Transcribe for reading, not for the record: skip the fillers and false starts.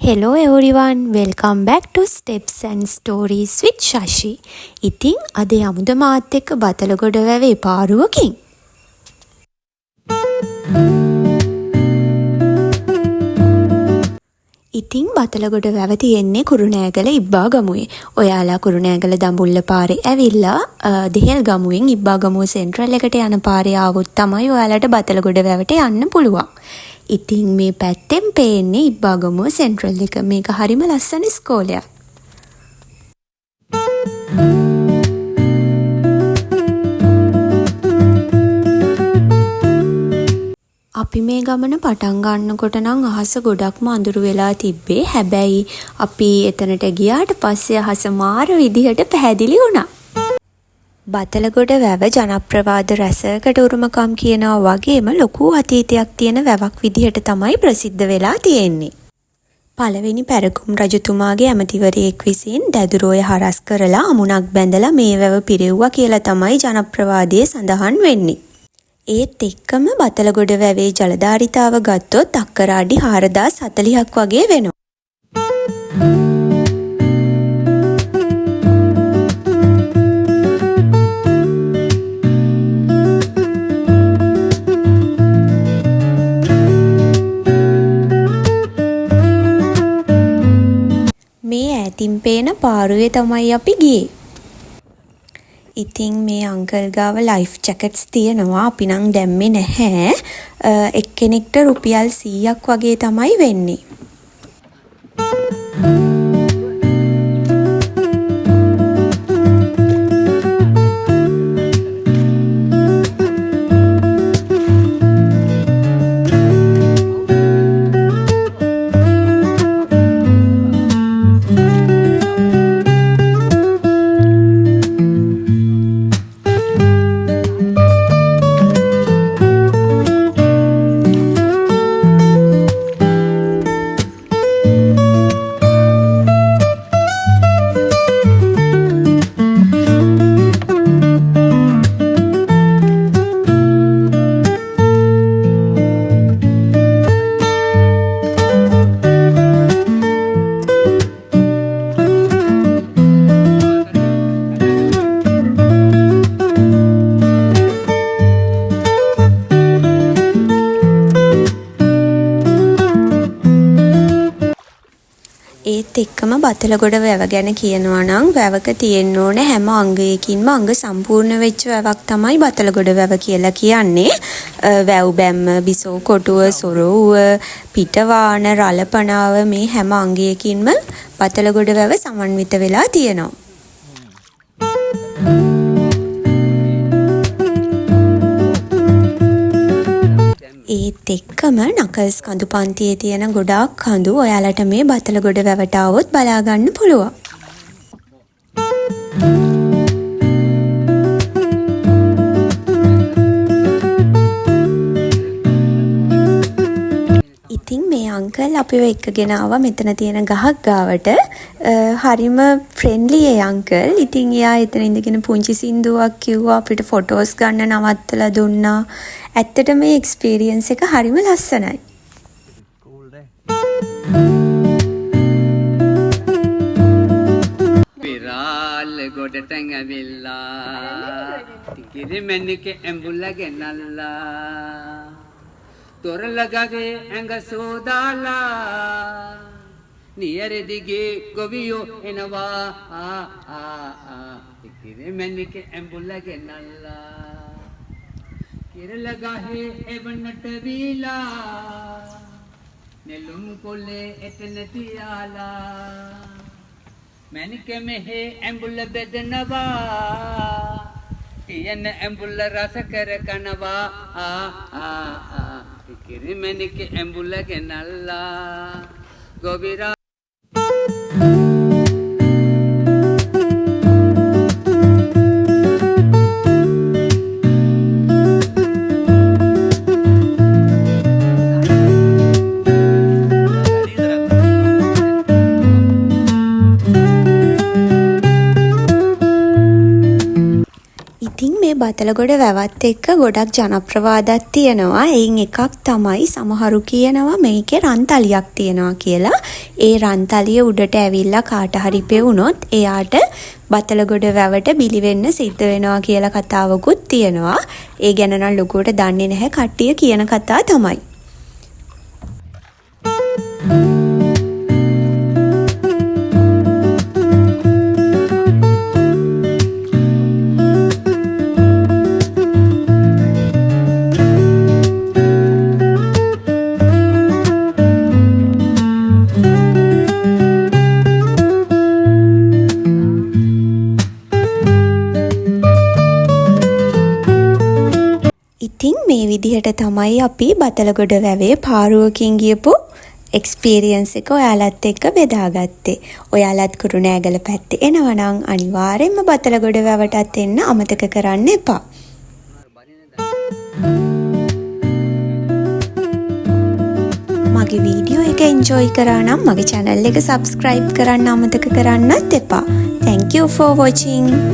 Hello everyone, welcome back to Steps and Stories with Shashi. ඉතින් අද යමුද මාත් එක්ක බතලගොඩ වැවේ පාරුවකින්. ඉතින් බතලගොඩ වැව තියෙන්නේ කුරුණෑගල ඉබ්බාගමුවේ. ඔයාලා කුරුණෑගල දඹුල්ල පාරේ ඇවිල්ලා දෙහෙල් ගමුවෙන් ඉබ්බාගමුව සෙන්ට්‍රල් එකට යන පාරේ ආවොත් තමයි ඔයාලට බතලගොඩ වැවට යන්න පුළුවන්. ඉතින් මේ පැත්තෙන් පේන්නේ ඉබ්බාගමුව සෙන්ට්‍රල් එක. මේක හරිම ලස්සන ඉස්කෝලයක්. අපි මේ ගමන පටන් ගන්නකොට නම් අහස ගොඩක්ම අඳුරු වෙලා තිබ්බේ. හැබැයි අපි එතනට ගියාට පස්සේ අහස මාර විදිහට පැහැදිලි වුණා. බතලගොඩ වැව ජනප්‍රවාද රැසකට උරුමකම් කියනවා වගේම ලොකු අතීතයක් තියෙන වැවක් විදිහට තමයි ප්‍රසිද්ධ වෙලා තියෙන්නේ. පළවෙනි පැරකුම් රජතුමාගේ ඇමතිවරයෙක් විසින් දැදුරෝය හරස් කරලා අමුණක් බැඳලා මේ වැව පිරෙව්වා කියලා තමයි ජනප්‍රවාදයේ සඳහන් වෙන්නේ. ඒත් එක්කම බතලගොඩ වැවේ ජලධාරිතාව ගත්තොත් අක්කර අඩි 4040ක් වගේ වෙනවා. මේ ඈතින් පේන පාරුවේ තමයි අපි ගියේ. ඉතින් මේ අංකල් ගාව ලයිෆ් ජැකට්ස් තියෙනවා. අපි නම් දැම්මේ නැහැ. එක්කෙනෙක්ට රුපියල් 100ක් වගේ තමයි වෙන්නේ. ඒත් එක්කම බතලගොඩ වැව ගැන කියනවා නම් වැවක තියෙන්න ඕන හැම අංගයකින්ම අංග සම්පූර්ණ වෙච්ච වැවක් තමයි බතලගොඩ වැව කියලා කියන්නේ. වැව් බැම්ම, බිසෝ කොටුව, සොරවුව, පිටවාන, රළපණාව මේ හැම අංගයකින්ම බතලගොඩ වැව සමන්විත වෙලා තියෙනවා. ඒත් එක්කම නකල්ස් කඳු පන්තියේ තියෙන ගොඩාක් කඳු ඔයාලට මේ බතලගොඩ වැවට આવොත් බලා ගන්න පුළුවන්. ඉතින් මේ අංකල් අපිව එක්කගෙන ආවා මෙතන තියෙන ගහක් ගාවට. හරිම ෆ්‍රෙන්ඩ්ලි ඒ අංකල්. ඉතින් එයා එතන ඉඳගෙන පුංචි සින්දුවක් කිව්වා, අපිට ෆොටෝස් ගන්න නවත්තලා දුන්නා. ඇත්තට මේ එක්ස්පීරියන්ස් එක හරිම ලස්සනයි. විරාල් ගොඩට ඇවිල්ලා කිරිමැණික ඇඹුල්ල ගෙනල්ලා තොරලගගේ ඇඟ සෝදාලා නියර දිගේ ගොවියෝ එනවා කිරිමැණික ඇඹුල්ල ගෙනල්ලා කිරලගහේ එවන්නට වීලා නෙළුම් කොල්ලේ එතන තියාලා මැණික මෙහි ඇඹුල්ල බෙදනවා කියන ඇඹුල්ල රස කර කනවා කිරිමැණික ඇඹුල්ල ගෙනල්ලා ගොවිරා බතලගොඩ වැවත් එක්ක ගොඩක් ජනප්‍රවාදයක් තියෙනවා. එයින් එකක් තමයි සමහරු කියනවා මේකේ රන්තලියක් තියෙනවා කියලා. ඒ රන්තලිය උඩට ඇවිල්ලා කාට හරි පෙවුනොත් එයාට බතලගොඩ වැවට බිලි වෙන්න සිද්ධ වෙනවා කියලා කතාවකුත් තියෙනවා. ඒ ගැන නම් ලොකුවට දන්නේ නැහැ කට්ටිය කියන කතා තමයි. ඉතින් මේ විදිහට තමයි අපි බතලගොඩ වැවේ පාරුවකින් ගියපු එක්ස්පීරියන්ස් එක ඔයාලත් එක්ක බෙදාගත්තේ. ඔයාලත් කුරුණෑගල පැත්තේ එනවා නම් අනිවාර්යෙන්ම බතලගොඩ වැවටත් එන්න අමතක කරන්න එපා. මගේ වීඩියෝ එක එන්ජොයි කරා නම් මගේ channel එක subscribe කරන්න අමතක කරන්නත් එපා. Thank you for watching.